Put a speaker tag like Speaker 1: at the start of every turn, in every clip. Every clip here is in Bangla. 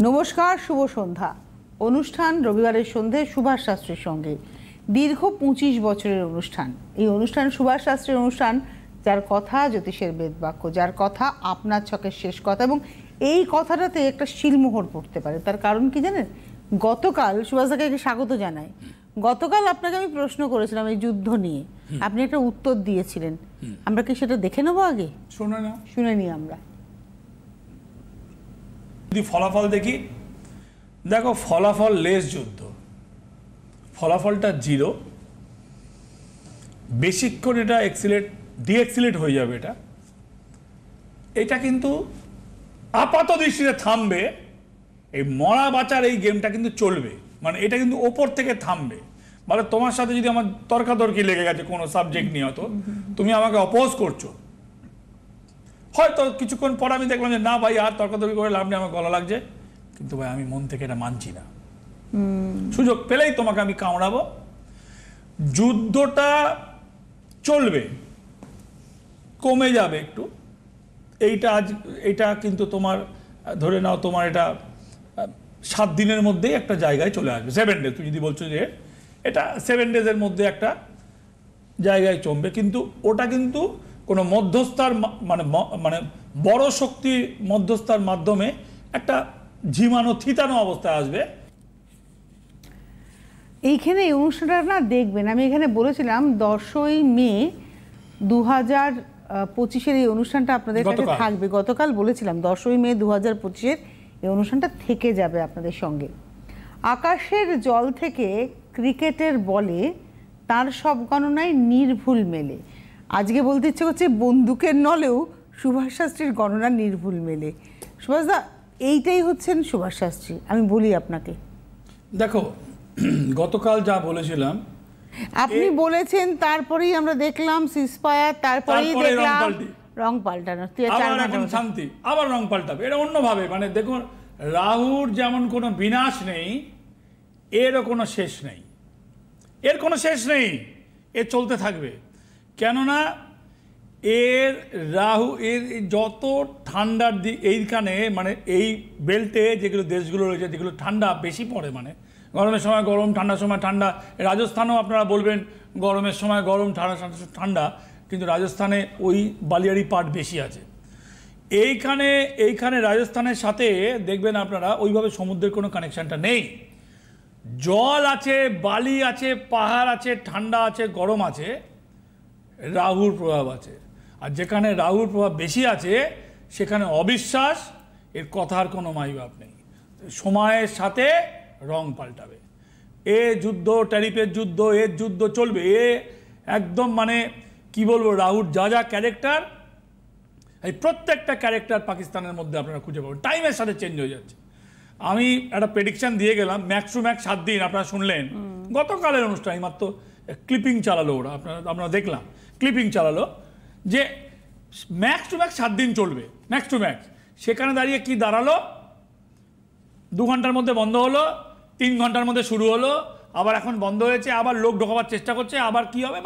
Speaker 1: নমস্কার, শুভ সন্ধ্যা। অনুষ্ঠান রবিবারের সন্ধে সুভাষ শাস্ত্রীর সঙ্গে। দীর্ঘ 25 বছরের অনুষ্ঠান। এই অনুষ্ঠান সুভাষ শাস্ত্রীর অনুষ্ঠান, যার কথা জ্যোতিষের বেদবাক্য, যার কথা আপনার ছকের শেষ কথা, এবং এই কথাটাতে একটা শিলমোহর পড়তে পারে। তার কারণ কি জানেন? গতকাল সুভাষদাকে স্বাগত জানাই। গতকাল আপনাকে আমি প্রশ্ন করেছিলাম এই যুদ্ধ নিয়ে, আপনি একটা উত্তর দিয়েছিলেন। আমরা কি সেটা দেখে নেবো? আগে শুনে নিই আমরা।
Speaker 2: যদি ফলাফল দেখি, দেখো ফলাফল লেস যুদ্ধ, ফলাফলটা 0। বেশিক্ষণ এটা ডিএক্সিলেট হয়ে যাবে। এটা কিন্তু আপাত দৃষ্টিতে থামবে। এই মরা বাঁচার এই গেমটা কিন্তু চলবে, মানে এটা কিন্তু ওপর থেকে থামবে। মানে তোমার সাথে যদি আমার তর্কাতর্কি লেগে গেছে কোনো সাবজেক্ট নিয়ে, হয়তো তুমি আমাকে অপোজ করছো, হয়তো কিছুক্ষণ পর আমি দেখলাম যে না ভাই আর তর্কাতর্কি করে লাভ নেই, আমার গলা লাগছে, কিন্তু ভাই আমি মন থেকে এটা মানছি না, সুযোগ পেলেই তোমাকে আমি কামড়াবো। যুদ্ধটা চলবে, কমে যাবে একটু। এইটা কিন্তু তোমার ধরে নাও, তোমার এটা 7 দিনের মধ্যেই একটা জায়গায় চলে আসবে। 7 ডেজ, তুমি যদি বলছো যে এটা 7 ডেজের মধ্যে একটা জায়গায় চমবে, কিন্তু ওটা কিন্তু কোনো মধ্যস্থার মানে বড় শক্তি মধ্যস্থার মাধ্যমে একটা ঝিমানো থিতানো অবস্থায় আসবে।
Speaker 1: এইখানে এই অনুষ্ঠানটা না দেখবেন, আমি এখানে বলেছিলাম 10ই মে 2025 এই অনুষ্ঠানটা আপনাদের কাছে থাকবে। গতকাল বলেছিলাম 10ই মে 2025 এই অনুষ্ঠানটা থেকে যাবে আপনাদের সঙ্গে। আকাশের জল থেকে ক্রিকেটের বলে তার সব গণনায় নির্ভুল মেলে। আজকে বলতে ইচ্ছে করছে বন্দুকের নলেও সুভাষ শাস্ত্রীর গণনা নির্ভুল মেলে। সুভাষদা, এইটাই হচ্ছেন সুভাষ শাস্ত্রী। আমি বলি আপনাকে,
Speaker 2: দেখো গতকাল যা বলেছিলাম
Speaker 1: আপনি বলেছেন, তারপরেই আমরা দেখলাম সিজফায়ার, তারপরেই দেখলাম রং পাল্টানো,
Speaker 2: শান্তি, আবার রং পাল্টাবে। এটা অন্যভাবে, মানে দেখুন রাহুর যেমন কোনো বিনাশ নেই, এরও কোনো শেষ নেই, এর কোনো শেষ নেই, এ চলতে থাকবে। কেননা এর রাহু এর যত ঠান্ডার দিক এইখানে, মানে এই বেল্টে যেগুলো দেশগুলো রয়েছে যেগুলো ঠান্ডা বেশি পড়ে, মানে গরমের সময় গরম, ঠান্ডার সময় ঠান্ডা। রাজস্থানেও আপনারা বলবেন গরমের সময় গরম, ঠান্ডা, কিন্তু রাজস্থানে ওই বালিয়াড়ি পার্ট বেশি আছে। এইখানে রাজস্থানের সাথে দেখবেন আপনারা ওইভাবে সমুদ্রের কোনো কানেকশানটা নেই। জল আছে, বালি আছে, পাহাড় আছে, ঠান্ডা আছে, গরম আছে, রাহুর প্রভাব আছে। আর যেখানে রাহুর প্রভাব বেশি আছে সেখানে অবিশ্বাস, এর কথার কোনো মাইবাপ নেই। সময়ের সাথে রং পাল্টাবে। এ যুদ্ধ, ট্যারিফের যুদ্ধ, এর যুদ্ধ চলবে। একদম মানে কি বলবো, রাহুর যা ক্যারেক্টার, এই প্রত্যেকটা ক্যারেক্টার পাকিস্তানের মধ্যে আপনারা খুঁজে পাবেন। টাইমের সাথে চেঞ্জ হয়ে যাচ্ছে। আমি একটা প্রেডিকশন দিয়ে গেলাম, ম্যাক্স টু ম্যাক্স 7 দিন। আপনারা শুনলেন গতকালের অনুষ্ঠানে মাত্র ক্লিপিং চালালো ওরা, আপনারা দেখলাম ক্লিপিং চালালো যে ম্যাক্স টু ম্যাক্স 7 দিন চলবে, ম্যাক্স টু ম্যাক্স। সেখানে দাঁড়িয়ে কি দাঁড়ালো? 2 ঘন্টার মধ্যে বন্ধ হলো, 3 ঘন্টার মধ্যে শুরু হলো, আবার এখন বন্ধ হয়েছে, আবার লোক ঢোকাবার চেষ্টা করছে, আবার কি হবে,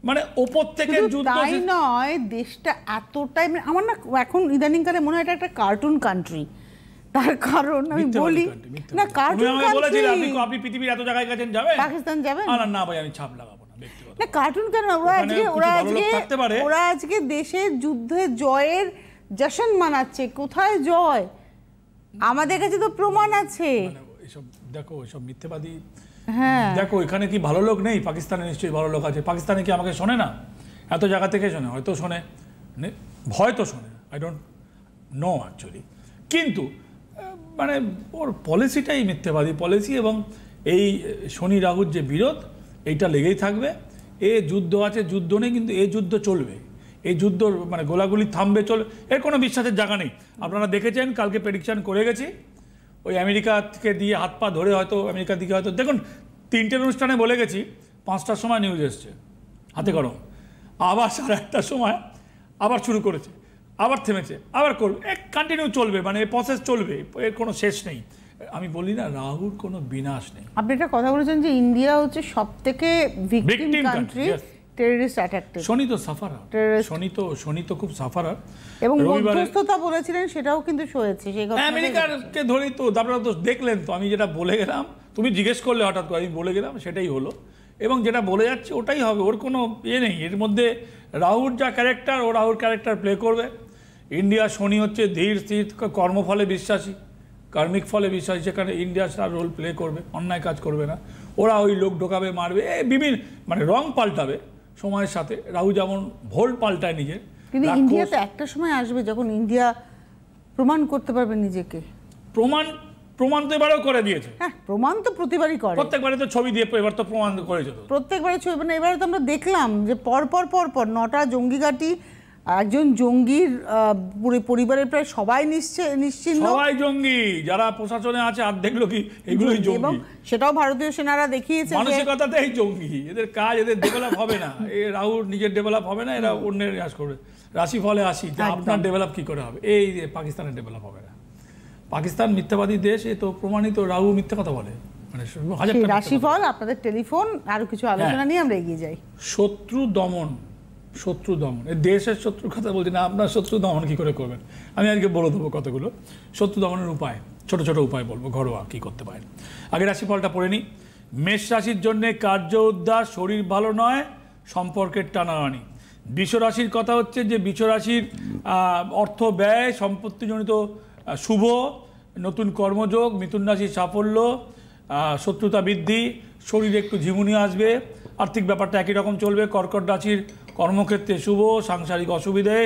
Speaker 2: মানে ওপর থেকে যুদ্ধ।
Speaker 1: তাই নয়, দেশটা এতটাই, আমার না এখন ইদানিংকালে মনে হয় এটা একটা কার্টুন কান্ট্রি। তার কারণ আমি বলি না, কার্টুন কান্ট্রি।
Speaker 2: আপনি পৃথিবীর এত জায়গায় গেছেন, যাবেন
Speaker 1: পাকিস্তান যাবেন
Speaker 2: না ভাই, আমি ছাপ লাগাবো না ব্যক্তিগত।
Speaker 1: না, কার্টুন কেন? ওরা আজকে দেশের যুদ্ধে জয়ের জশন মানাচ্ছে। কোথায় জয়? আমাদের কাছে তো প্রমাণ আছে।
Speaker 2: এসব দেখো, এসব মিথ্যেবাদী।
Speaker 1: হ্যাঁ, দেখো
Speaker 2: এখানে কি ভালো লোক নেই? পাকিস্তানে নিশ্চয়ই ভালো লোক আছে। পাকিস্তানে কি আমাকে শোনে না? এত জায়গা থেকে শোনে, হয়তো শোনে, আই ডোন্ট নো অ্যাকচুয়ালি। কিন্তু মানে ওর পলিসিটাই মিথ্যেবাদী পলিসি, এবং এই শনি রাহুর যে বিরোধ, এইটা লেগেই থাকবে। যুদ্ধ আছে, যুদ্ধ নেই, কিন্তু যুদ্ধ চলবে। এই যুদ্ধ মানে গোলাগুলি থামবে, চলবে, এর কোনো বিশ্বাসের জায়গা নেই। আপনারা দেখেছেন, কালকে প্রেডিকশন করে গেছি, ওই আমেরিকা থেকে দিয়ে হাত পা ধরে হয়তো আমেরিকার দিকে হয়তো দেখুন 3টের অনুষ্ঠানে বলে গেছি, 5টার সময় নিউজ এসছে হাতে গরম, আবার 1:30টার সময় আবার শুরু করেছে, আবার থেমেছে, আবার করবে, কন্টিনিউ চলবে, মানে প্রসেস চলবে, এর কোনো শেষ নেই। আমি বলি না, রাহুর কোনো বিনাশ নেই।
Speaker 1: আপনি একটা কথা বলেছেন যে ইন্ডিয়া হচ্ছে সব থেকে ভিকটিম কান্ট্রি, টেররিস্ট অ্যাটাক,
Speaker 2: শনি তো সাফারার, শনি তো খুব সাফারার।
Speaker 1: এবং মধ্যস্থতা বলেছিলেন সেটাও কিন্তু সয়েছে সেই কথা।
Speaker 2: আমেরিকাকে ধরেই তো আপনারা তো দেখলেন তো, আমি যেটা বলে গেলাম, তুমি জিজ্ঞেস করলে হঠাৎ করে, আমি বলে গেলাম সেটাই হলো, এবং যেটা বলে যাচ্ছে ওটাই হবে, ওর কোনো ইয়ে নেই এর মধ্যে। রাহুর যা ক্যারেক্টার, ও রাহুর ক্যারেক্টার প্লে করবে। ইন্ডিয়া শনি হচ্ছে ধীর স্থির কর্মফলে বিশ্বাসী, কার্মিক ফলে বিশ্বাসী, সেখানে ইন্ডিয়া তার রোল প্লে করবে, অন্যায় কাজ করবে না। ওরা ওই লোক ঢোকাবে, মারবে, বিভিন্ন মানে রং পাল্টাবে সময়ের সাথে। রাহু যেমন ভোল্ট পাল্টায় নিজের,
Speaker 1: কিন্তু ইন্ডিয়াতে একটা সময় আসবে যখন ইন্ডিয়া প্রমাণ করতে পারবে নিজেকে।
Speaker 2: প্রমাণ তো এবারেও করে দিয়েছে।
Speaker 1: হ্যাঁ, প্রমাণ তো প্রতিবারই করে,
Speaker 2: প্রত্যেকবারে তো ছবি দিয়ে, এবার তো প্রমাণ করেছে তো
Speaker 1: প্রত্যেকবারে ছবি। মানে এবারে তো আমরা দেখলাম যে পর পর 9টা জঙ্গি ঘাঁটি, একজন জঙ্গির পরিবারের প্রায় সবাই নিশ্চিহ্ন,
Speaker 2: সবাই জঙ্গি, যারা প্রশাসনে আছে অর্ধেক লোকই এগুলোই জঙ্গি।
Speaker 1: সেটাও ভারতীয় সেনারা দেখিয়েছে।
Speaker 2: মানসিকতাতেই জঙ্গি, এদের কাজ, এদের ডেভেলপ হবে না। রাহুর নিজের ডেভেলপ হবে না, এরা অন্যের কাজ করবে। রাশিফলে আসি, আপনার ডেভেলপ কি করে হবে? এই পাকিস্তানের ডেভেলপ হবে না। পাকিস্তান মিথ্যাবাদী দেশ, এ তো প্রমাণিত। রাহু মিথ্যা কথা বলে, মানে
Speaker 1: রাশিফল, আপনাদের টেলিফোন, আরো কিছু আলোচনা নিয়ে আমরা এগিয়ে যাই।
Speaker 2: শত্রু দমন, এই দেশের শত্রুর কথা বলছি না, আপনার শত্রু দমন কি করে করবেন আমি আজকে বলে দেবো কতগুলো শত্রু দমনের উপায়, ছোট ছোট উপায় বলবো, ঘরোয়া কি করতে পারেন। আগে রাশিফলটা পড়ে নিই। মেষ রাশির জন্য কার্য উদ্ধার, শরীর ভালো নয়, সম্পর্কের টানাটানি। বৃষ রাশির কথা হচ্ছে যে বৃষ রাশির অর্থ ব্যয়, সম্পত্তিজনিত শুভ, নতুন কর্মযোগ। মিথুন রাশির সাফল্য, শত্রুতা বৃদ্ধি, শরীরে একটু ঝিমুনি আসবে, আর্থিক ব্যাপারটা একই রকম চলবে। কর্কট রাশির কর্মক্ষেত্রে শুভ, সাংসারিক অসুবিধে,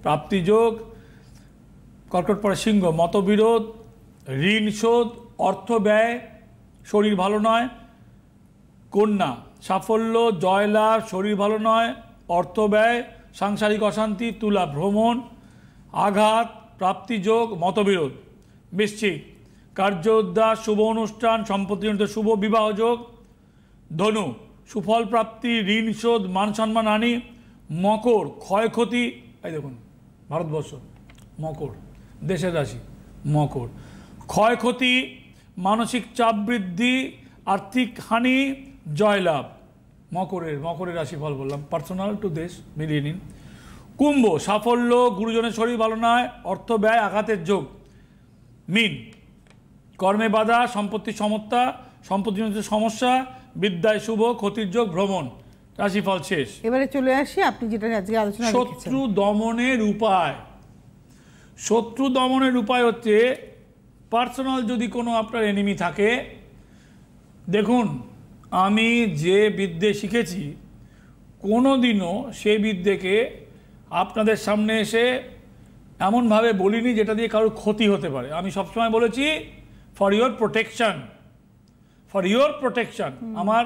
Speaker 2: প্রাপ্তিযোগ। কর্কট পরে সিংহ, মতবিরোধ, ঋণ শোধ, অর্থ ব্যয়, শরীর ভালো নয়। কন্যা, সাফল্য, জয়লাভ, শরীর ভালো নয়, অর্থ ব্যয়, সাংসারিক অশান্তি। তুলা, ভ্রমণ, আঘাত, প্রাপ্তিযোগ, মতবিরোধ। বৃশ্চিক, কার্য উদ্ধার, শুভ অনুষ্ঠান, সম্পত্তিজনিত শুভ, বিবাহযোগ। ধনু, সুফল প্রাপ্তি, ঋণ শোধ, মান সম্মান হানি। মকর, ক্ষয়ক্ষতি। এই দেখুন ভারতবর্ষ, মকর দেশের রাশি, মকর। ক্ষয়ক্ষতি, মানসিক চাপ বৃদ্ধি, আর্থিক হানি, জয়লাভ। মকরের রাশিফল বললাম, পার্সোনাল টু দেশ, মিলিয়ে নিন। কুম্ভ, সাফল্য, গুরুজনের শরীর ভালো নয়, অর্থ ব্যয়, আঘাতের যোগ। মীন, কর্মে বাধা, সম্পত্তি সমস্যা, সম্পত্তিজনিত সমস্যা, বিদ্যায় শুভ, ক্ষতির যোগ, ভ্রমণ। রাশিফল শেষ।
Speaker 1: এবারে চলে আসি আপনি যেটা আজকে আলোচনা করেছেন,
Speaker 2: শত্রু দমনের উপায়। শত্রু দমনের উপায় হচ্ছে, পার্সোনাল যদি কোনো আপনার এনিমি থাকে, দেখুন আমি যে বিদ্যে শিখেছি কোনোদিনও সেই বিদ্যেকে আপনাদের সামনে এসে এমনভাবে বলিনি যেটা দিয়ে কারোর ক্ষতি হতে পারে। আমি সবসময় বলেছি ফর ইয়োর প্রোটেকশন। আমার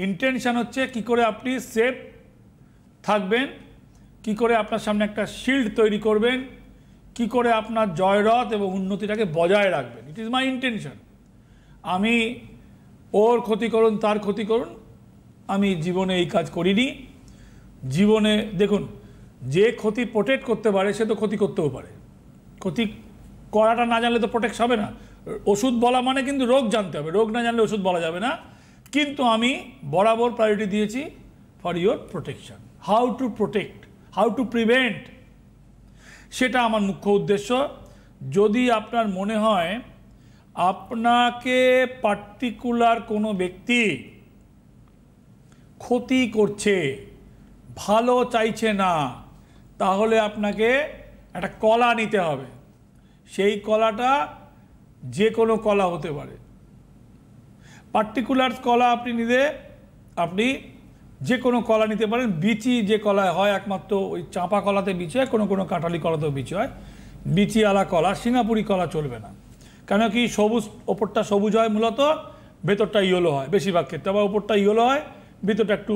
Speaker 2: ইন্টেনশন হচ্ছে কি করে আপনি সেফ থাকবেন, কি করে আপনার সামনে একটা শিল্ড তৈরি করবেন, কি করে আপনার জয়রথ এবং উন্নতিটাকে বজায় রাখবেন। It is my intention. আমি ওর ক্ষতি করুন, তার ক্ষতি করুন, আমি জীবনে এই কাজ করিনি। জীবনে দেখুন, যে ক্ষতি প্রোটেক্ট করতে পারে সে তো ক্ষতি করতেও পারে। ক্ষতি করাটা না জানলে তো প্রোটেক্ট হবে না। ওষুধ বলা মানে কিন্তু রোগ জানতে হবে, রোগ না জানলে ওষুধ বলা যাবে না। কিন্তু আমি বরাবর প্রায়োরিটি দিয়েছি for your protection. How to protect, how to prevent, সেটা আমার মুখ্য উদ্দেশ্য। যদি আপনার মনে হয় আপনাকে পার্টিকুলার কোনো ব্যক্তি ক্ষতি করছে, ভালো চাইছে না, তাহলে আপনাকে একটা কলা নিতে হবে। সেই কলাটা যে কোনো কলা হতে পারে। পার্টিকুলার কলা আপনি নিলে আপনি যে কোনো কলা নিতে পারেন। বিচি যে কলায় হয় একমাত্র ওই চাঁপা কলাতে বিচি হয়, কোনো কোনো কাঁঠালি কলাতেও বিচি হয়। বিচিওয়ালা কলা, সিঙ্গাপুরি কলা চলবে না। কেন কি, সবুজ, ওপরটা সবুজ হয় মূলত, ভেতরটা ইয়েলো হয় বেশিরভাগ ক্ষেত্রে, আবার ওপরটা ইয়েলো হয়, ভিতরটা একটু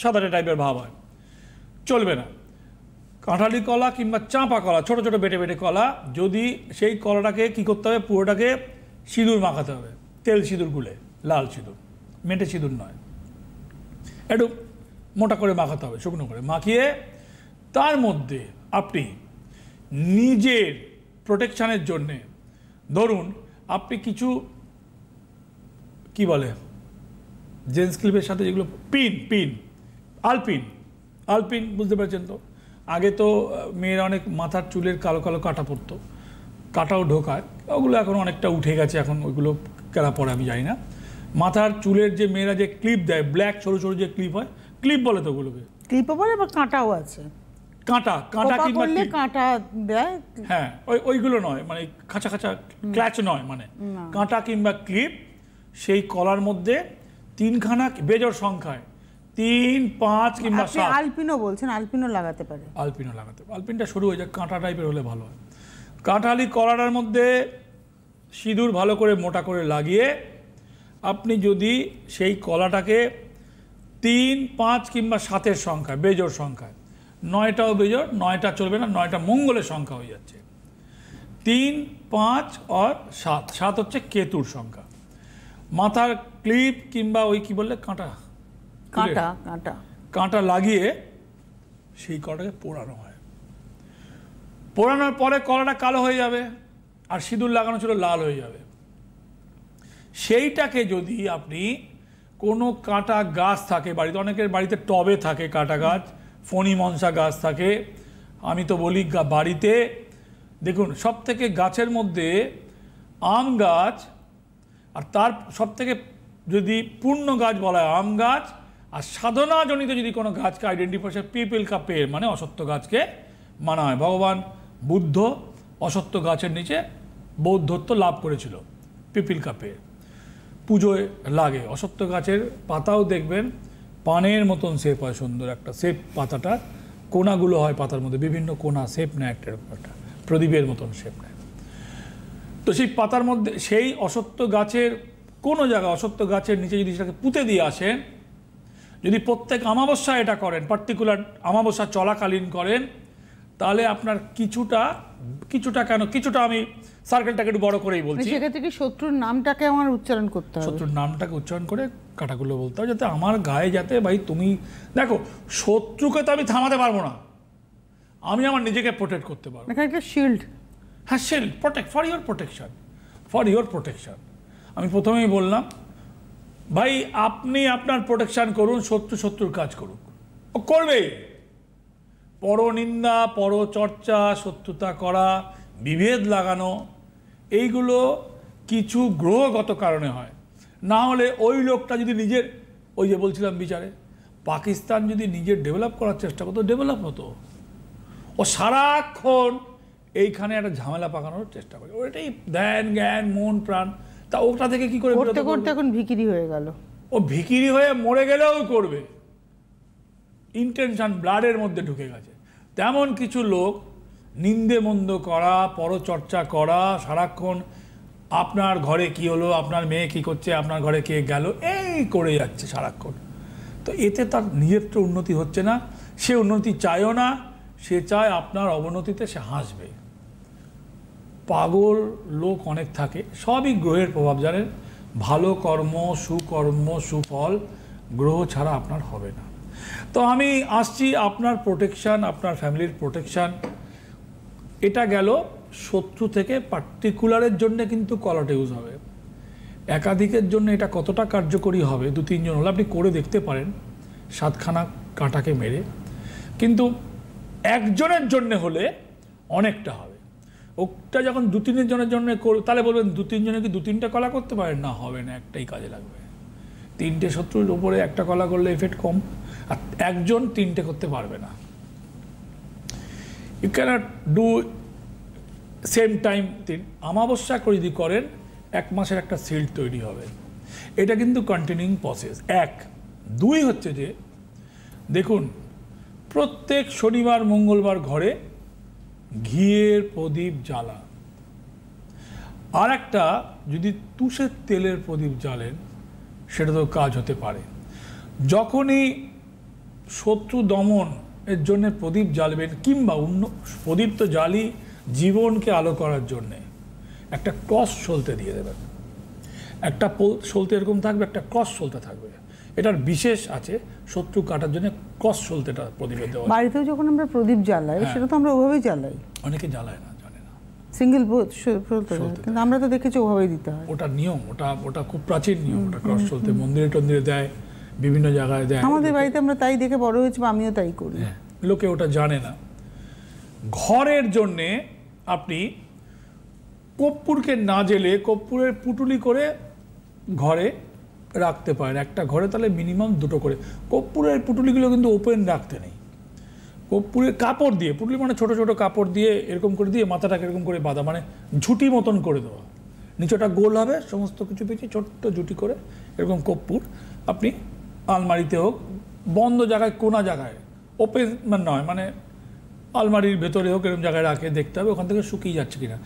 Speaker 2: সাদাটে টাইপের ভাব হয়, চলবে না। কাঁঠালি কলা কিংবা চাঁপা কলা, ছোটো ছোটো বেটে বেটে কলা, যদি সেই কলাটাকে কী করতে হবে, পুরোটাকে সিঁদুর মাখাতে হবে, তেল সিঁদুর গুলে, লাল সিঁদুর, মেটে সিঁদুর নয়, একটু মোটা করে মাখাতে হবে, শুকনো করে মাখিয়ে তার মধ্যে আপনি নিজের প্রোটেকশানের জন্যে, ধরুন আপনি কিছু কি বলে জেন্টস ক্লিপের সাথে যেগুলো পিন আলপিন, আলপিন বুঝতে পারছেন তো। আগে তো মেয়েরা অনেক মাথার চুলের কালো কালো কাটা পড়তো, কাটাও ঢোকায়, ওগুলো এখন অনেকটা উঠে গেছে, এখন ওইগুলো কেনা পরে আমি জানি না। মাথার চুলের যে মেয়েরা যে ক্লিপ দেয়, ব্ল্যাক সরু সরু যে ক্লিপ হয়, ক্লিপ বলে তো ওগুলোকে।
Speaker 1: ক্লিপও বলে, আবার কাঁটাও আছে।
Speaker 2: কাঁটা, কাঁটা কিংবা
Speaker 1: কাঁটা দেয়,
Speaker 2: হ্যাঁ, ওইগুলো নয়, মানে খাঁচা খাঁচা ক্ল্যাচ নয়, মানে কাঁটা কিংবা ক্লিপ। সেই কলার মধ্যে 3খানা বেজোড় সংখ্যায় 3, 5 কিংবা 7।
Speaker 1: আলপিনও বলছেন, আলপিনও লাগাতে পারে।
Speaker 2: আলপিনও লাগাতে পারে, আলপিনটা শুরু হয়ে যায়, কাঁটা টাইপের হলে ভালো হয়। কাঁঠালি কলাটার মধ্যে সিঁদুর ভালো করে মোটা করে লাগিয়ে আপনি যদি সেই কলাটাকে 3, 5 কিংবা 7-এর সংখ্যায়, বেজোড় সংখ্যায়, 9টাও বেজোড়, 9টা চলবে না, 9টা মঙ্গলের সংখ্যা হয়ে যাচ্ছে। 3, 5 আর 7, 7 হচ্ছে কেতুর সংখ্যা। মাথার ক্লিপ কিংবা ওই কি বললে কাঁটা,
Speaker 1: কাঁটা কাঁটা
Speaker 2: কাঁটা লাগিয়ে সেই কলাটাকে পোড়ানো হয়। পোড়ানোর পরে কলাটা কালো হয়ে যাবে, আর সিঁদুর লাগানো ছিল লাল হয়ে যাবে। সেইটাকে যদি আপনি কোনো কাঁটা গাছ থাকে বাড়িতে, অনেকের বাড়িতে টবে থাকে কাঁটা গাছ, ফণি মনসা গাছ থাকে, আমি তো বলি বাড়িতে দেখুন সব থেকে গাছের মধ্যে আম গাছ, আর তার সব থেকে যদি পূর্ণ গাছ বলা হয় আম গাছ, আর সাধনাজনিত যদি কোনো গাছকে আইডেন্টিফাই করে পিপিল কা পেড় মানে অসত্য গাছকে মানা হয়। ভগবান বুদ্ধ অসত্য গাছের নিচে বৌদ্ধত্ব লাভ করেছিল, পিপিল কা পেড় পুজোয় লাগে। অসত্য গাছের পাতাও দেখবেন পানের মতন শেপ হয়, সুন্দর একটা শেপ, পাতাটা কোনাগুলো হয় পাতার মধ্যে বিভিন্ন কোনা শেপ নেয়, একটা এরকম একটা প্রদীপের মতন শেপ নেয়। তো সেই পাতার মধ্যে সেই অসত্য গাছের কোনো জায়গায়, অসত্য গাছের নিচে যদি সেটাকে পুঁতে দিয়ে আসেন, যদি প্রত্যেক অমাবস্যা এটা করেন, পার্টিকুলার অমাবস্যা চলাকালীন করেন, তাহলে আপনার কিছুটা কেন কিছুটা, আমি সার্কেলটাকে একটু বড় করেই বলছি,
Speaker 1: সেক্ষেত্রে কি শত্রুর নামটাকে আমার উচ্চারণ করতে হবে,
Speaker 2: শত্রুর নামটাকে উচ্চারণ করে কাটাগুলো বলতে হবে, যাতে আমার গায়ে যাতে ভাই তুমি দেখো, শত্রুকে তো আমি থামাতে পারবো না, আমি আমার নিজেকে প্রোটেক্ট করতে পারবো।
Speaker 1: একটা শিল্ড,
Speaker 2: হ্যাঁ shield, protect for your protection, for your protection. আমি প্রথমেই বললাম ভাই আপনি আপনার প্রোটেকশন করুন, শত্রুর কাজ করুক, ও করবে। পরনিন্দা, পরচর্চা, শত্রুতা করা, বিভেদ লাগানো, এইগুলো কিছু গ্রহগত কারণে হয়। না হলে ওই লোকটা যদি নিজের, ওই যে বলছিলাম বিচারে, পাকিস্তান যদি নিজের ডেভেলপ করার চেষ্টা করতো, ডেভেলপ হতো। ও সারাক্ষণ এইখানে একটা ঝামেলা পাকানোর চেষ্টা করে, ওইটাই ধ্যান জ্ঞান মন প্রাণ, তা ওটা থেকে কি করে
Speaker 1: করতে করতে এখন ভিখিরি হয়ে গেল।
Speaker 2: ও ভিখিরি হয়ে মরে গেলেও করবে, ইন্টেনশন ব্লাডের মধ্যে ঢুকে গেছে। তেমন কিছু লোক নিন্দে মন্দ করা, পরচর্চা করা, সারাক্ষণ আপনার ঘরে কি হলো, আপনার মেয়ে কি করছে, আপনার ঘরে কে গেল, এই করে যাচ্ছে সারাক্ষণ। তো এতে তার নিজের তো উন্নতি হচ্ছে না, সে উন্নতি চায়ও না, সে চায় আপনার অবনতিতে সে হাসবে। পাগল লোক অনেক থাকে, সবই গ্রহের প্রভাব জানেন। ভালো কর্ম, সুকর্ম, সুফল গ্রহ ছাড়া আপনার হবে না। তো আমি আসছি আপনার প্রোটেকশান, আপনার ফ্যামিলির প্রোটেকশান, এটা গেল শত্রু থেকে। পার্টিকুলারের জন্য কিন্তু কলাটা ইউজ হবে, একাধিকের জন্য এটা কতটা কার্যকরী হবে, 2-3 জন হলে আপনি করে দেখতে পারেন 7খানা কাঁটাকে মেরে, কিন্তু একজনের জন্য হলে অনেকটা হবে। ওটা যখন 2-3 জনের জন্য তাহলে বলবেন 2-3 জনে কি 2-3টা কলা করতে পারেন? না, হবে না, একটাই কাজে লাগবে। 3টে শত্রুর উপরে একটা কলা করলে এফেক্ট কম, আর একজন 3টে করতে পারবে না। You cannot do same time. অমাবস্যা করে যদি করেন 1 মাসের একটা সিল্ড তৈরি হবে। এটা কিন্তু কন্টিনিউইং প্রসেস। 1, 2 হচ্ছে যে দেখুন প্রত্যেক শনিবার মঙ্গলবার ঘরে ঘিয়ের প্রদীপ জ্বালা, আর একটা যদি তুষের তেলের প্রদীপ জ্বালেন সেটা তো কাজ হতে পারে। যখনই শত্রু দমন এর জন্য প্রদীপ জ্বালবেন, কিংবা প্রদীপ তো জ্বালি জীবনকে আলো করার জন্যে, একটা ক্রস সলতে দিয়ে দেবেন। একটা সলতে এরকম থাকবে, একটা ক্রস সলতে থাকবে। এটার বিশেষ আছে, শত্রু কাটার জন্য ক্রস সলতেটা প্রদীপে দেওয়া।
Speaker 1: বাড়িতেও যখন আমরা প্রদীপ জ্বালাই, সেটা তো আমরা ওভাবেই জ্বালাই,
Speaker 2: অনেকে জ্বালায় না, জানে না,
Speaker 1: সিঙ্গেল কিন্তু আমরা তো দেখেছি ওভাবেই দিতে হয়।
Speaker 2: ওটা নিয়ম, ওটা খুব প্রাচীন নিয়ম। ওটা ক্রস সলতে মন্দিরে টন্দিরে দেয়, বিভিন্ন জায়গায় দেয়।
Speaker 1: আমাদের বাড়িতে আমরা তাই দেখে বড় হয়েছি, বা আমিও তাই করি।
Speaker 2: হ্যাঁ, লোকে ওটা জানে না। ঘরের জন্যে আপনি কর্পূরকে না জেলে কর্পূরের পুটুলি করে ঘরে রাখতে পারেন। একটা ঘরে তাহলে মিনিমাম 2টো করে। কর্পূরের পুটুলিগুলো কিন্তু ওপেন রাখতে নেই, কর্পূরের কাপড় দিয়ে, পুটুলি মানে ছোট ছোট কাপড় দিয়ে এরকম করে দিয়ে মাথাটাকে এরকম করে বাঁধা, মানে ঝুঁটি মতন করে দেওয়া, নিচটা গোল হবে, সমস্ত কিছু পিছিয়ে ছোট্ট ঝুঁটি করে এরকম কর্পূর আপনি আলমারিতে হোক, বন্ধ জায়গায়, কোনা জায়গায়, ওপেন নয়, মানে আলমারির ভেতরে হোক, এরকম জায়গায় রাখে দেখতে হবে ওখান থেকে শুকিয়ে যাচ্ছে কিনা।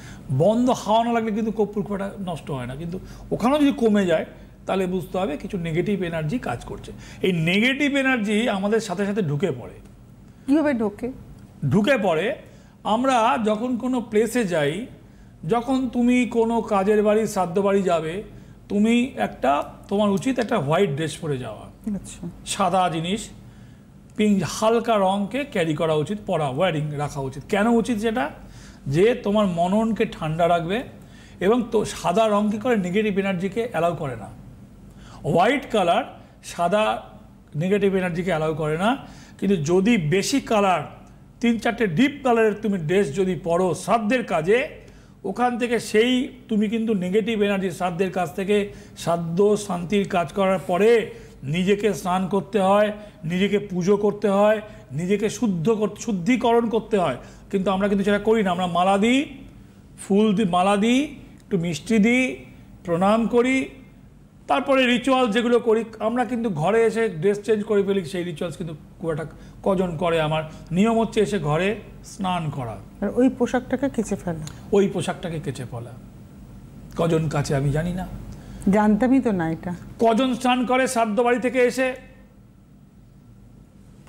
Speaker 2: বন্ধ হাওয়া না লাগলে কিন্তু কর্পূর খুব একটা নষ্ট হয় না, কিন্তু ওখানেও যদি কমে যায় তাহলে বুঝতে হবে কিছু নেগেটিভ এনার্জি কাজ করছে। এই নেগেটিভ এনার্জি আমাদের সাথে সাথে ঢুকে পড়ে।
Speaker 1: কীভাবে ঢুকে
Speaker 2: পড়ে? আমরা যখন কোনো প্লেসে যাই, যখন তুমি কোনো কাজের বাড়ি, শ্রাদ্ধ বাড়ি যাবে, তুমি তোমার উচিত একটা হোয়াইট ড্রেস পরে যাওয়া, সাদা জিনিস, পিঙ্ক হালকা রঙকে ক্যারি করা উচিত, ওয়ারিং রাখা উচিত। কেন উচিত? যেটা যে তোমার মননকে ঠান্ডা রাখবে, এবং তো সাদা রঙ কী করে? নেগেটিভ এনার্জিকে অ্যালাউ করে না। হোয়াইট কালার সাদা নেগেটিভ এনার্জিকে অ্যালাউ করে না। কিন্তু যদি বেশি কালার, 3-4টে ডিপ কালারের তুমি ড্রেস যদি পরো শ্রাদ্ধের কাজে, ওখান থেকে তুমি কিন্তু নেগেটিভ এনার্জি, শ্রাদ্ধের কাজ থেকে শ্রাদ্ধ শান্তির কাজ করার পরে নিজেকে স্নান করতে হয়, নিজেকে পুজো করতে হয়, নিজেকে শুদ্ধিকরণ করতে হয়। কিন্তু আমরা কিন্তু সেটা করি না। আমরা মালা দিই, মালা দিই, একটু মিষ্টি দিই, প্রণাম করি, তারপরে রিচুয়াল যেগুলো করি আমরা, কিন্তু ঘরে এসে ড্রেস চেঞ্জ করে ফেলি। সেই রিচুয়ালস কিন্তু খুব একটা কজন করে। আমার নিয়ম হচ্ছে এসে ঘরে স্নান করা,
Speaker 1: ওই পোশাকটাকে কেচে ফেলা।
Speaker 2: কজন কাছে আমি জানি না,
Speaker 1: জানতামই তো না এটা।
Speaker 2: কজন স্নান করে শ্রাদ্ধ বাড়ি থেকে এসে?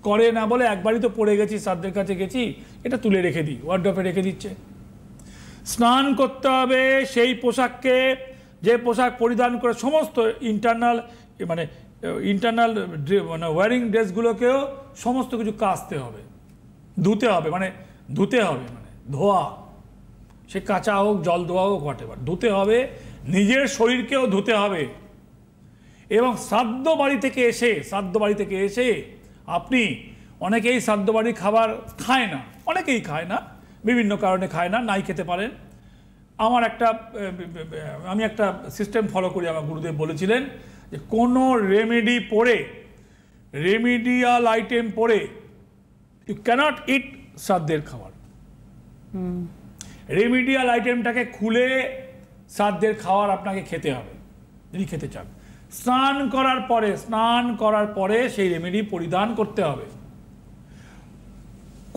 Speaker 2: করে না বলে একবারই তো পড়ে গেছি, শ্রাদ্ধের কাছে গেছি, এটা তুলে রেখে দিই, ওয়ার্ড্রপে রেখে দিচ্ছে। স্নান করতে হবে সেই পোশাককে, যে পোশাক পরিধান করে সমস্ত ইন্টারনাল মানে ওয়ারিং ড্রেসগুলোকেও সমস্ত কিছু কাচতে হবে, ধুতে হবে, মানে ধোয়া, সে কাঁচা হোক, জল ধোয়া হোক, হোয়াটএভার, ধুতে হবে। নিজের শরীরকেও ধুতে হবে। এবং শ্রাদ্ধ বাড়ি থেকে এসে আপনি, অনেকেই শ্রাদ্ধ বাড়ির খাবার খায় না, অনেকেই খায় না, বিভিন্ন কারণে খায় না, নাই খেতে পারেন। আমি একটা সিস্টেম ফলো করি। আমার গুরুদেব বলেছিলেন যে কোনো রেমিডিয়াল আইটেম পরে ইউ ক্যানট ইট শ্রাদ্ধের খাবার। রেমিডিয়াল আইটেমটাকে খুলে শ্রাদ্ধের খাবার আপনাকে খেতে হবে যদি খেতে চান। স্নান করার পরে সেই রেমেডি পরিধান করতে হবে।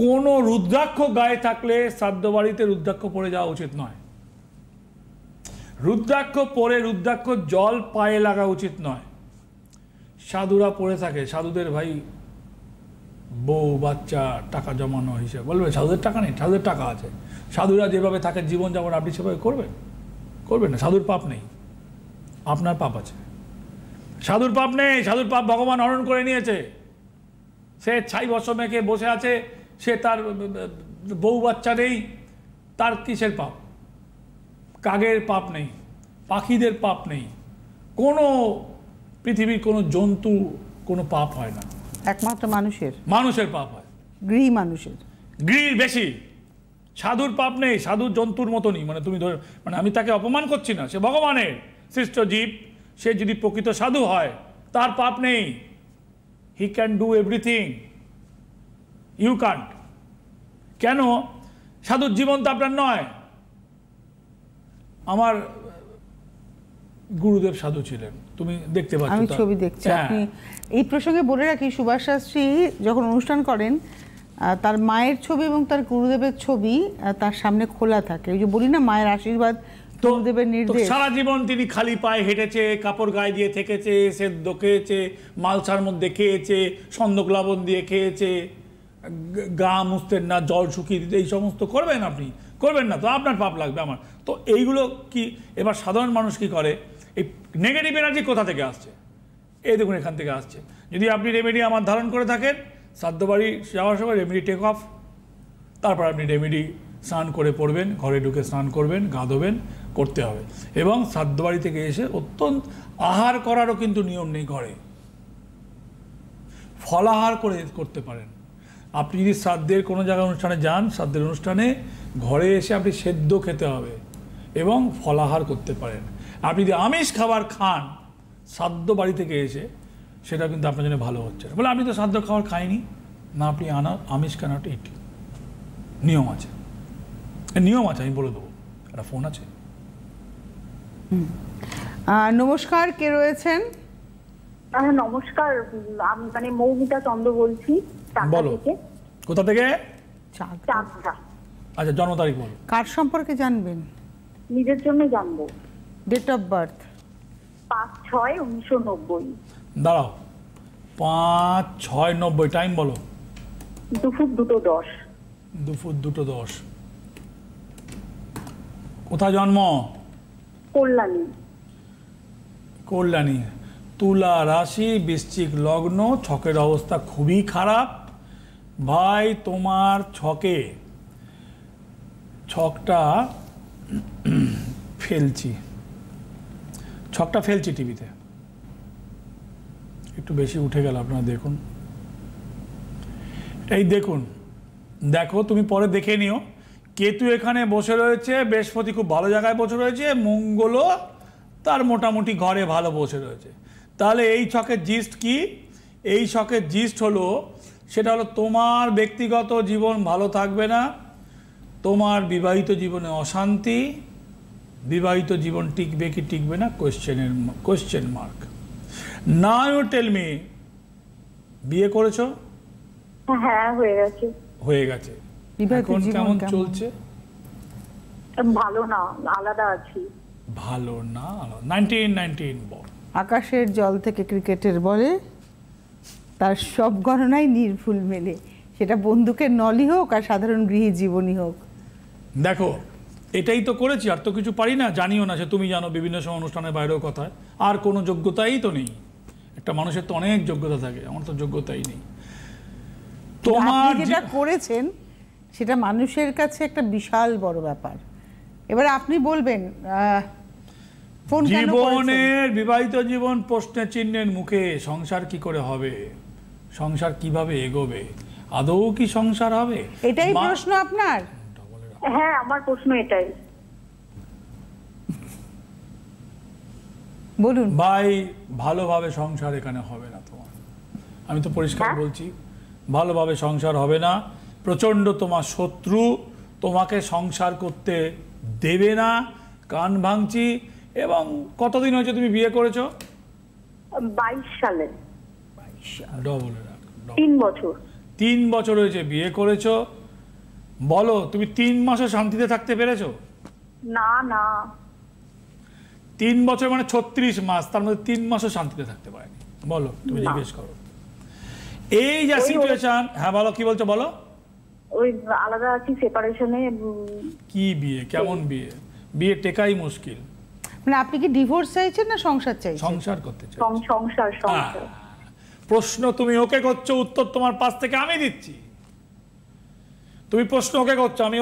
Speaker 2: কোনো রুদ্রাক্ষ গায়ে থাকলে শ্রাদ্ধ বাড়িতে রুদ্রাক্ষ পরে যাওয়া উচিত নয়। রুদ্রাক্ষ জল পায়ে লাগা উচিত নয়। সাধুরা পড়ে থাকে, সাধুদের ভাই বউ বাচ্চা টাকা জমানো হিসেবে বলবে সাধুদের টাকা নেই, সাধুদের টাকা আছে। সাধুরা যেভাবে থাকে জীবনযাপন আপনি সেভাবে করবেন না। সাধুর পাপ নেই, আপনার পাপ আছে। সাধুর পাপ নেই, সাধুর পাপ ভগবান হরণ করে নিয়েছে। সে ছাই বর্ষ মেখে বসে আছে, সে তার বউ বাচ্চা নেই, তার কিসের পাপ? কাকের পাপ নেই, পাখিদের পাপ নেই, কোনো পৃথিবীর কোনো জন্তু কোনো পাপ হয় না,
Speaker 1: একমাত্র মানুষের
Speaker 2: পাপ হয়।
Speaker 1: গৃহীর
Speaker 2: বেশি। সাধুর পাপ নেই, সাধু জন্তুর মতনই, মানে তুমি ধরে, মানে আমি তাকে অপমান করছি না, সে ভগবানের সৃষ্ট জীব। সে যদি প্রকৃত সাধু হয় তার পাপ নেই। He can do everything, you can't. কেন? সাধুর জীবন তো আপনার নয়। আমার গুরুদেব সাধু ছিলেন, তুমি দেখতে পাচ্ছ,
Speaker 1: আমি ছবি দেখছি। আপনি এই প্রসঙ্গে বলে রাখি, সুভাষ শাস্ত্রী যখন অনুষ্ঠান করেন তার মায়ের ছবি এবং তার গুরুদেবের ছবি তার সামনে খোলা থাকে। ওই যে বলি না, মায়ের আশীর্বাদ, গুরুদেবের নির্দেশ।
Speaker 2: সারা জীবন তিনি খালি পায়ে হেঁটেছে, কাপড় গায়ে দিয়ে থেকেছে, সেদ্ধ খেয়েছে, মালসার মধ্যে খেয়েছে, সন্দক লবণ দিয়ে খেয়েছে, গা মুছতেন না, জল শুকিয়ে দিতে, এই সমস্ত করবেন আপনি? করবেন না তো আপনার পাপ লাগবে। আমার তো এইগুলো কি? এবার সাধারণ মানুষ কি করে? এই নেগেটিভ এনার্জি কোথা থেকে আসছে? এই দেখুন, এখান থেকে আসছে। যদি আপনি রেমেডি আমার ধারণ করে থাকেন, শ্রাদ্ধ বাড়ি যাওয়ার সময় রেমেডি টেক অফ, তারপর আপনি রেমেডি স্নান করে পড়বেন, ঘরে ঢুকে স্নান করবেন, গা ধোবেন, করতে হবে। এবং শ্রাদ্ধ বাড়ি থেকে এসে অত্যন্ত আহার করারও কিন্তু নিয়ম নেই ঘরে। ফলাহার করতে পারেন। আপনি যদি শ্রাদ্ধের কোনো জায়গায় অনুষ্ঠানে যান, শ্রাদ্ধের অনুষ্ঠানে ঘরে এসে আপনি সেদ্ধ খেতে হবে এবং ফলাহার করতে পারেন। আপনি যদি আমিষ খাবার খান শ্রাদ্ধ বাড়ি থেকে এসে, সেটা কিন্তু আপনার জন্য ভালো হচ্ছে না। বলে আমি তো শ্রাদ্ধ খাবার খাইনি, না আপনি আমিষ কেনাটা এটি নিয়ম আছে, নিয়ম আছে, আমি বলে দেবো। একটা ফোন আছে।
Speaker 1: নমস্কার, কে রয়েছেন?
Speaker 3: নমস্কার, আমি মানে মৌমিতা চন্দ্র বলছি চাকদা
Speaker 2: বলো।
Speaker 3: থেকে।
Speaker 2: কোথা থেকে?
Speaker 3: চাকদা।
Speaker 2: আচ্ছা, জন্ম তারিখ বলো।
Speaker 1: কার সম্পর্কে জানবেন?
Speaker 3: নিজের জন্য জানবো।
Speaker 1: Date of birth?
Speaker 3: 5/6/1990।
Speaker 2: দাঁড়াও, 5/6/90। টাইম বলো।
Speaker 3: দুপুর 2:10।
Speaker 2: দুপুর 2:10। কোথায় জন্ম?
Speaker 3: কল্যাণী।
Speaker 2: কল্যাণী। তুলা রাশি, বৃশ্চিক লগ্ন, ছকের অবস্থা খুবই খারাপ ভাই। তোমার ছকটা ফেলছি টিভিতে, একটু বেশি উঠে গেল, আপনারা দেখুন। এই দেখো তুমি পরে দেখে নিও। কেতু এখানে বসে রয়েছে, বৃহস্পতি খুব ভালো জায়গায় বসে রয়েছে, মঙ্গলও তার মোটামুটি ঘরে ভালো বসে রয়েছে। তাহলে এই ছকের জিস্ট কি? এই ছকের জিস্ট হলো, সেটা হলো তোমার ব্যক্তিগত জীবন ভালো থাকবে না, তোমার বিবাহিত জীবনে অশান্তি, বিবাহিত জীবন টিকবে কি টিকবে না, question mark. Now you tell me, বিয়ে করেছো?
Speaker 3: হ্যাঁ, হয়ে গেছে।
Speaker 2: এখন কেমন চলছে?
Speaker 3: ভালো না, আলাদা আছি।
Speaker 2: ভালো না, 19 বল।
Speaker 1: আকাশের জল থেকে ক্রিকেটের বলে তার সব গণনাই নির্ভুল মেলে, সেটা বন্দুকের নলি হোক আর সাধারণ গৃহী জীবনী হোক।
Speaker 2: দেখো, এটাই তো করেছি, আর তো কিছু পারি না, জানিও না। সে তুমি জানো বিভিন্ন সময় অনুষ্ঠানের বাইরেও কথায়, আর কোনো যোগ্যতাই তো নেই। একটা মানুষের তো অনেক যোগ্যতা থাকে, আমার তো যোগ্যতাই নেই। তোমার
Speaker 1: যেটা করেছেন সেটা মানুষের কাছে একটা বিশাল বড় ব্যাপার। এবার আপনি বলবেন ফোন কেন করেছেন?
Speaker 2: জীবনের বিবাহিত জীবন প্রশ্নের চিহ্নের মুখে। সংসার কি করে হবে? সংসার কিভাবে এগোবে? আদৌ কি সংসার হবে?
Speaker 1: এটাই প্রশ্ন আপনার?
Speaker 3: হ্যাঁ, আমার প্রশ্ন এটাই।
Speaker 1: বলুন
Speaker 2: ভাই, ভালোভাবে সংসার এখানে হবে না তোমার। আমি তো পরিষ্কার বলছি, ভালোভাবে সংসার হবে না। প্রচণ্ড তোমার শত্রু, তোমাকে সংসার করতে দেবে না, কান ভাঙছি। এবং কতদিন হয়েছে তুমি বিয়ে করেছো?
Speaker 3: 22 সালে।
Speaker 2: ডবলে রাখ।
Speaker 3: 3 বছর।
Speaker 2: 3 বছর হয়েছে বিয়ে করেছো। বলো, তুমি 3 মাসও শান্তিতে থাকতে পেরেছো?
Speaker 3: না।
Speaker 2: 3 বছর মানে 36 মাস, তার মধ্যে 3 মাসও শান্তিতে থাকতে পারেনি। বলো, তুমি জিজ্ঞেস করো। এই যা সিচুয়েশন। হ্যাঁ বলো, কি বলছো বলো।
Speaker 3: ওই আলাদা আছি, সেপারেশনে।
Speaker 2: কি বিয়ে? কেমন বিয়ে? বিয়ে টেকাই মুশকিল।
Speaker 1: মানে আপনি কি ডিভোর্স চাইছেন না সংসার চাইছেন?
Speaker 2: সংসার করতে চাই।
Speaker 3: সংসার।
Speaker 2: প্রশ্ন তুমি ওকে করছো, উত্তর তোমার পাশ থেকে আমি দিচ্ছি। তুমি প্রশ্ন ওকে করছো, আমি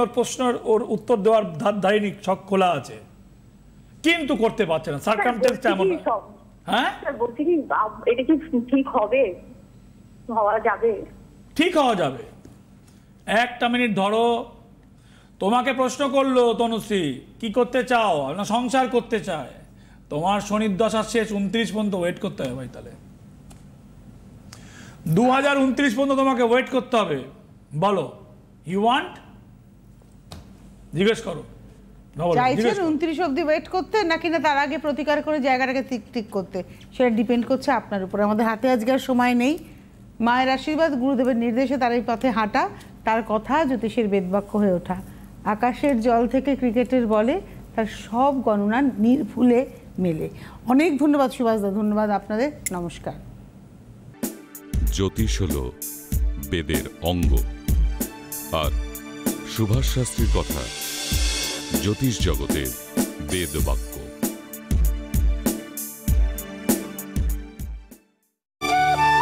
Speaker 2: ওর উত্তর দেওয়ার ধারিনি, ছক খোলা আছে, কিন্তু করতে পারছে না। সার্কামস্ট্যান্স এমন। হ্যাঁ,
Speaker 3: বলছি কি, এটা কি ঠিক হবে? হওয়া যাবে?
Speaker 2: ঠিক হওয়া যাবে। একটা মিনিট ধরো। তোমাকে প্রশ্ন করলো তনুশ্রী, কি করতে চাও? না সংসার করতে চায়। তোমার শনির দশা শেষ 29 পর্যন্ত ওয়েট করতে হবে ভাই। তাহলে 2029 পর্যন্ত তোমাকে ওয়েট করতে হবে। বলো, ইউ ওয়ান্ট? জিজ্ঞেস করো।
Speaker 1: চাইছেন 29 অবধি ওয়েট করতে, নাকি না তার আগে প্রতিকার করে জায়গাটাকে ঠিক করতে? সেটা ডিপেন্ড করছে আপনার উপর। আমাদের হাতে আজকে আর সময় নেই। মায়ের আশীর্বাদ, গুরুদেবের নির্দেশে তার এই পথে হাঁটা, তার কথা জ্যোতিষের বেদবাক্য হয়ে ওঠা। আকাশের জল থেকে ক্রিকেটের বলে তার সব গণনা নির্ভুলে মেলে। অনেক ধন্যবাদ সুভাষদা, ধন্যবাদ আপনাদের। নমস্কার।
Speaker 4: জ্যোতিষ হলো বেদের অঙ্গ, আর সুভাষ শাস্ত্রীর কথা জ্যোতিষ জগতের বেদবাক্য।